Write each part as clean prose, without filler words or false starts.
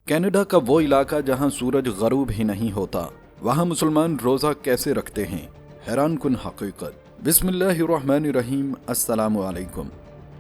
Canada का वो इलाका जहां सूरज गरूब ही नहीं होता, वहां मुसलमान रोजा कैसे रखते हैं? हैरान कुन हकीकत। बिस्मिल्लाहिर्रहमानिर्रहीम। अस्सलामु अलैकुम।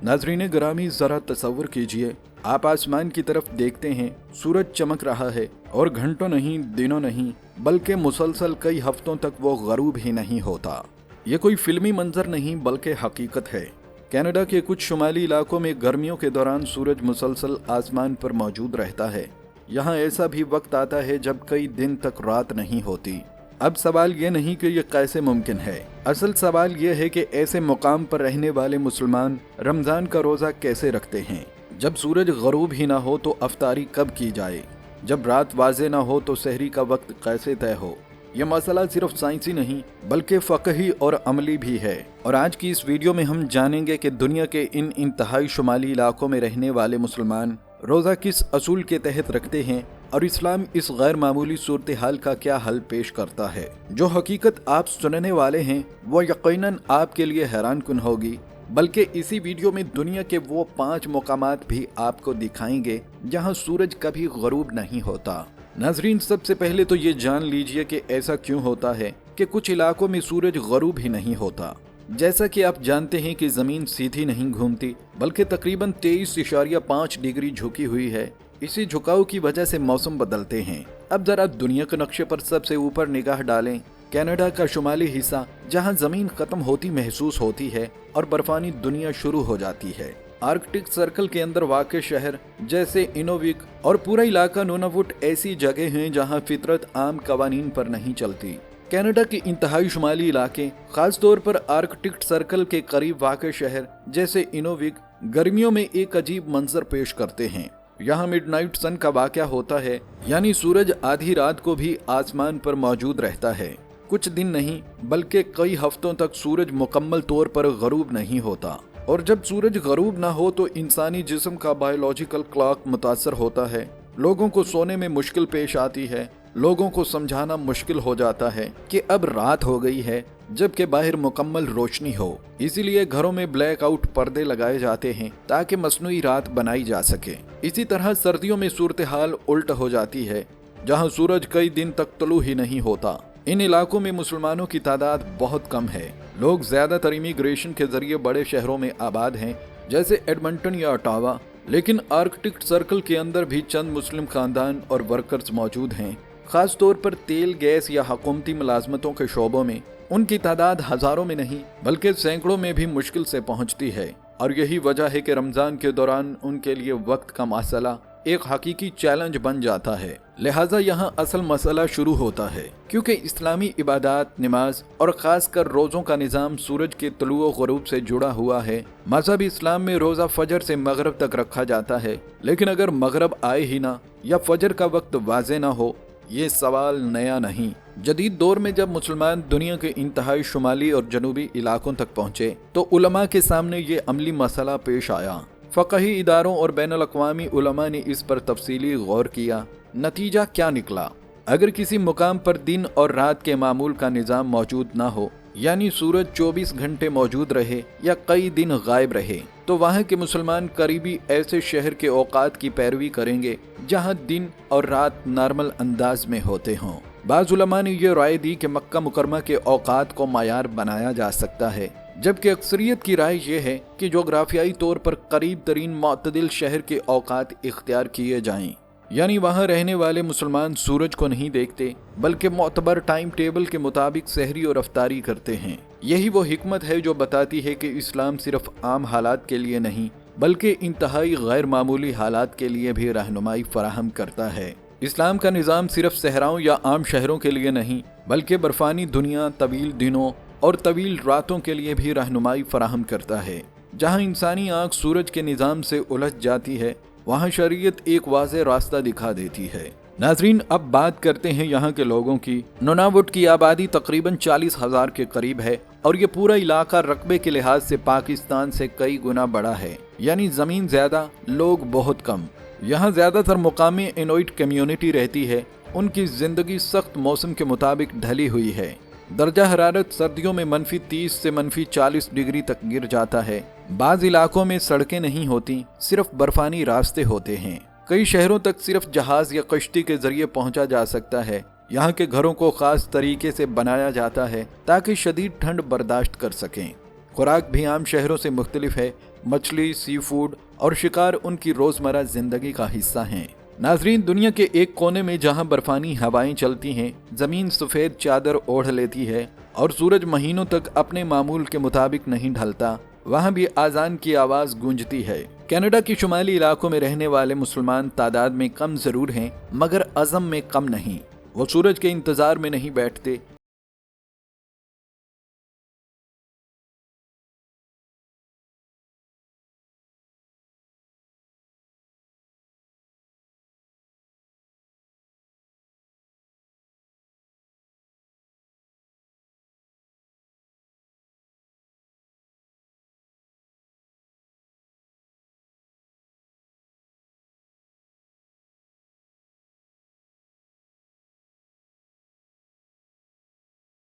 नाज़रीन गिरामी, जरा तसव्वुर कीजिए, आप आसमान की तरफ देखते हैं, सूरज चमक रहा है और घंटों नहीं, दिनों नहीं, बल्कि मुसलसल कई हफ्तों तक वो गरूब ही नहीं होता। ये कोई फिल्मी मंजर नहीं बल्कि हकीकत है। कनाडा के कुछ शुमाली इलाकों में गर्मियों के दौरान सूरज मुसलसल आसमान पर मौजूद रहता है। यहाँ ऐसा भी वक्त आता है जब कई दिन तक रात नहीं होती। अब सवाल ये नहीं कि ये कैसे मुमकिन है, असल सवाल ये है कि ऐसे मुकाम पर रहने वाले मुसलमान रमज़ान का रोज़ा कैसे रखते हैं। जब सूरज गरूब ही ना हो तो अफ्तारी कब की जाए, जब रात वाज़े ना हो तो सहरी का वक्त कैसे तय हो। यह मसला सिर्फ साइंसी नहीं बल्कि फ़क़ही और अमली भी है। और आज की इस वीडियो में हम जानेंगे कि दुनिया के इन इंतहाई शुमाली इलाकों में रहने वाले मुसलमान रोज़ा किस असूल के तहत रखते हैं और इस्लाम इस गैर मामूली सूरत हाल का क्या हल पेश करता है। जो हकीकत आप सुनने वाले हैं वो यकीनन आपके लिए हैरान कुन होगी, बल्कि इसी वीडियो में दुनिया के वो 5 मुकामात भी आपको दिखाएंगे जहां सूरज कभी गरूब नहीं होता। नाजरीन, सबसे पहले तो ये जान लीजिए कि ऐसा क्यों होता है कि कुछ इलाकों में सूरज गरूब ही नहीं होता। जैसा कि आप जानते हैं कि ज़मीन सीधी नहीं घूमती बल्कि तकरीबन 23.5 डिग्री झुकी हुई है। इसी झुकाव की वजह से मौसम बदलते हैं। अब जरा दुनिया के नक्शे पर सबसे ऊपर निगाह डालें। कनाडा का शुमाली हिस्सा जहां ज़मीन ख़त्म होती महसूस होती है और बर्फानी दुनिया शुरू हो जाती है। आर्कटिक सर्कल के अंदर वाक़ शहर जैसे इनोविक और पूरा इलाका नूनावुट ऐसी जगह हैं जहां फितरत आम कवानीन पर नहीं चलती। कनाडा के इंतहाई शुमाली इलाके, खास तौर पर आर्कटिक सर्कल के करीब वाक़ शहर जैसे इनोविक, गर्मियों में एक अजीब मंजर पेश करते हैं। यहाँ मिडनाइट सन का वाक़या होता है, यानी सूरज आधी रात को भी आसमान पर मौजूद रहता है। कुछ दिन नहीं बल्कि कई हफ्तों तक सूरज मुकम्मल तौर पर गरूब नहीं होता। और जब सूरज गरूब ना हो तो इंसानी जिस्म का बायोलॉजिकल क्लॉक मुतासर होता है। लोगों को सोने में मुश्किल पेश आती है। लोगों को समझाना मुश्किल हो जाता है कि अब रात हो गई है जबकि बाहर मुकम्मल रोशनी हो। इसीलिए घरों में ब्लैक आउट पर्दे लगाए जाते हैं ताकि मसनूई रात बनाई जा सके। इसी तरह सर्दियों में सूरत हाल उल्ट हो जाती है, जहां सूरज कई दिन तक तलू ही नहीं होता। इन इलाकों में मुसलमानों की तादाद बहुत कम है। लोग ज्यादातर इमिग्रेशन के जरिए बड़े शहरों में आबाद हैं जैसे एडमंटन या ओटावा, लेकिन आर्कटिक सर्कल के अंदर भी चंद मुस्लिम खानदान और वर्कर्स मौजूद हैं। खास तौर पर तेल, गैस या हुकूमती मुलाजमतों के शोबों में उनकी तादाद हजारों में नहीं बल्कि सैकड़ों में भी मुश्किल से पहुंचती है। और यही वजह है कि रमजान के दौरान उनके लिए वक्त का मसला एक हकीकी चैलेंज बन जाता है। लिहाजा यहाँ असल मसला शुरू होता है, क्योंकि इस्लामी इबादत, नमाज और खासकर रोज़ों का निज़ाम सूरज के तलुओ गरूब से जुड़ा हुआ है। मज़हब इस्लाम में रोज़ा फजर से मगरब तक रखा जाता है, लेकिन अगर मगरब आए ही ना या फजर का वक्त वाज़े ना हो, ये सवाल नया नहीं। जदीद दौर में जब मुसलमान दुनिया के इंतहाई शुमाली और जनूबी इलाकों तक पहुँचे तो उलमा के सामने ये अमली मसला पेश आया। फ़क़ही इदारों और बैनुल अक़वामी उलमा ने इस पर तफसीली गौर किया। नतीजा क्या निकला? अगर किसी मुकाम पर दिन और रात के मामूल का निज़ाम मौजूद ना हो, यानी सूरज 24 घंटे मौजूद रहे या कई दिन गायब रहे, तो वहाँ के मुसलमान करीबी ऐसे शहर के औकात की पैरवी करेंगे जहाँ दिन और रात नॉर्मल अंदाज में होते हों। बाज़ उलमा ने यह राय दी कि मक्का मुकरमा के औकात को मायार बनाया जा सकता है, जबकि अक्सरियत की राय यह है कि जोग्राफियाई तौर पर करीब तरीन मुअतदिल शहर के औकात इख्तियार किए जाएं। यानी वहाँ रहने वाले मुसलमान सूरज को नहीं देखते बल्कि मोतबर टाइम टेबल के मुताबिक सहरी और अफ्तारी करते हैं। यही वो हिकमत है जो बताती है कि इस्लाम सिर्फ आम हालात के लिए नहीं बल्कि इंतहाई गैर मामूली हालात के लिए भी रहनुमाई फराहम करता है। इस्लाम का निज़ाम सिर्फ सहराओं या आम शहरों के लिए नहीं बल्कि बर्फानी दुनिया, तवील दिनों और तवील रातों के लिए भी रहनुमाई फराहम करता है। जहाँ इंसानी आँख सूरज के निज़ाम से उलझ जाती है, वहाँ शरीयत एक वाज़े रास्ता दिखा देती है। नाजरीन, अब बात करते हैं यहाँ के लोगों की। नूनावुट की आबादी तकरीबन 40,000 के करीब है और ये पूरा इलाका रकबे के लिहाज से पाकिस्तान से कई गुना बड़ा है। यानी ज़मीन ज़्यादा, लोग बहुत कम। यहाँ ज़्यादातर मुकामी इनोइट कम्युनिटी रहती है। उनकी ज़िंदगी सख्त मौसम के मुताबिक ढली हुई है। दर्जा हरारत सर्दियों में -30 से -40 डिग्री तक गिर जाता है। बाज़ इलाकों में सड़कें नहीं होती, सिर्फ बर्फानी रास्ते होते हैं। कई शहरों तक सिर्फ जहाज या कश्ती के जरिए पहुंचा जा सकता है। यहाँ के घरों को खास तरीके से बनाया जाता है ताकि शदीद ठंड बर्दाश्त कर सकें। खुराक भी आम शहरों से मुख्तलिफ है। मछली, सी फूड और शिकार उनकी रोजमर्रा जिंदगी का हिस्सा हैं। नाजरीन, दुनिया के एक कोने में जहाँ बर्फानी हवाएं चलती हैं, जमीन सफेद चादर ओढ़ लेती है और सूरज महीनों तक अपने मामूल के मुताबिक नहीं ढलता, वहाँ भी आजान की आवाज गूंजती है। कनाडा के शुमाली इलाकों में रहने वाले मुसलमान तादाद में कम जरूर हैं, मगर अज़म में कम नहीं। वो सूरज के इंतजार में नहीं बैठते।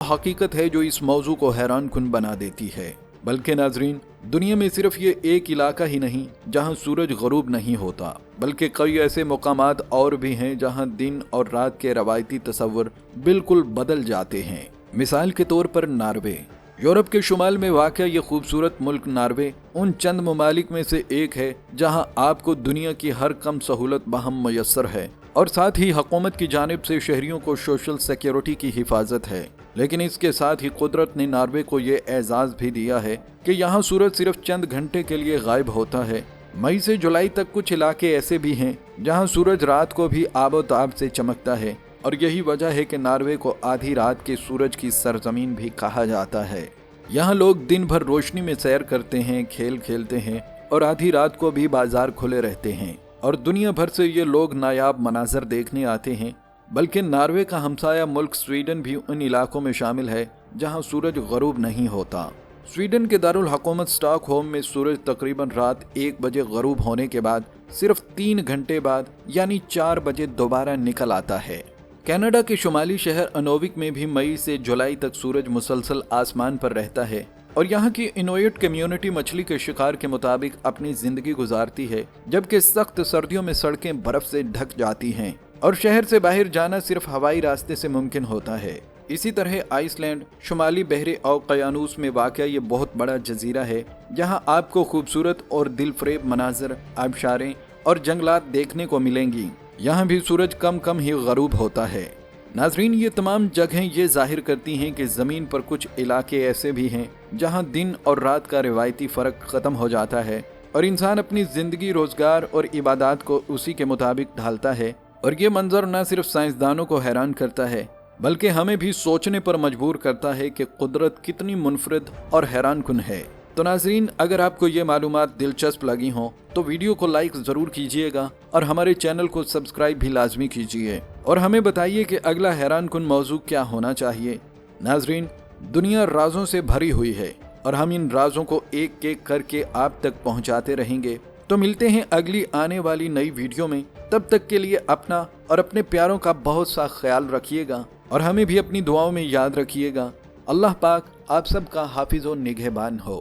हकीकत है जो इस मौजू को हैरान कुन बना देती है। बल्कि नाजरीन, दुनिया में सिर्फ ये एक इलाका ही नहीं जहां सूरज गरूब नहीं होता, बल्कि कई ऐसे मुकामात और भी हैं जहां दिन और रात के रवायती तस्वर बिल्कुल बदल जाते हैं। मिसाल के तौर पर नार्वे। यूरोप के शुमाल में वाक़ ये खूबसूरत मुल्क नार्वे उन चंद ममालिक में से एक है जहां आपको दुनिया की हर कम सहूलत बहम मयसर है और साथ ही हुकूमत की जानिब से शहरियों को सोशल सिक्योरिटी की हिफाजत है। लेकिन इसके साथ ही कुदरत ने नार्वे को ये एजाज़ भी दिया है कि यहाँ सूरज सिर्फ चंद घंटे के लिए गायब होता है। मई से जुलाई तक कुछ इलाके ऐसे भी हैं जहाँ सूरज रात को भी आबोताब से चमकता है, और यही वजह है कि नार्वे को आधी रात के सूरज की सरजमीन भी कहा जाता है। यहाँ लोग दिन भर रोशनी में सैर करते हैं, खेल खेलते हैं और आधी रात को भी बाजार खुले रहते हैं, और दुनिया भर से ये लोग नायाब मनाजर देखने आते हैं। बल्कि नार्वे का हमसाया मुल्क स्वीडन भी उन इलाकों में शामिल है जहां सूरज गरूब नहीं होता। स्वीडन के दारुल हुकूमत स्टॉकहोम में सूरज तकरीबन रात 1 बजे गरूब होने के बाद सिर्फ 3 घंटे बाद यानी 4 बजे दोबारा निकल आता है। कनाडा के शुमाली शहर अनोविक में भी मई से जुलाई तक सूरज मुसलसल आसमान पर रहता है, और यहाँ की इनोइट कम्युनिटी मछली के शिकार के मुताबिक अपनी जिंदगी गुजारती है, जबकि सख्त सर्दियों में सड़कें बर्फ से ढक जाती हैं और शहर से बाहर जाना सिर्फ हवाई रास्ते से मुमकिन होता है। इसी तरह आइसलैंड शुमाली बहरे ओकियानूस में वाक़ ये बहुत बड़ा जजीरा है जहाँ आपको खूबसूरत और दिलफरेब मनाजर, आबशारें और जंगलात देखने को मिलेंगी। यहाँ भी सूरज कम कम ही गरूब होता है। नाजरीन, ये तमाम जगहें ये जाहिर करती हैं कि ज़मीन पर कुछ इलाके ऐसे भी हैं जहाँ दिन और रात का रिवायती फ़र्क ख़त्म हो जाता है और इंसान अपनी ज़िंदगी, रोज़गार और इबादत को उसी के मुताबिक ढालता है। और ये मंजर न सिर्फ साइंसदानों को हैरान करता है, बल्कि हमें भी सोचने पर मजबूर करता है कि कुदरत कितनी मुनफरिद और हैरान कुन है। तो नाजरीन, अगर आपको ये मालूमात दिलचस्प लगी हों तो वीडियो को लाइक ज़रूर कीजिएगा और हमारे चैनल को सब्सक्राइब भी लाजमी कीजिए, और हमें बताइए कि अगला हैरान कुन मौजू क्या होना चाहिए। नाजरीन, दुनिया राजों से भरी हुई है और हम इन राजों को एक एक करके आप तक पहुँचाते रहेंगे। तो मिलते हैं अगली आने वाली नई वीडियो में। तब तक के लिए अपना और अपने प्यारों का बहुत सा ख्याल रखिएगा और हमें भी अपनी दुआओं में याद रखिएगा। अल्लाह पाक आप सबका हाफिज़ और निगहबान हो।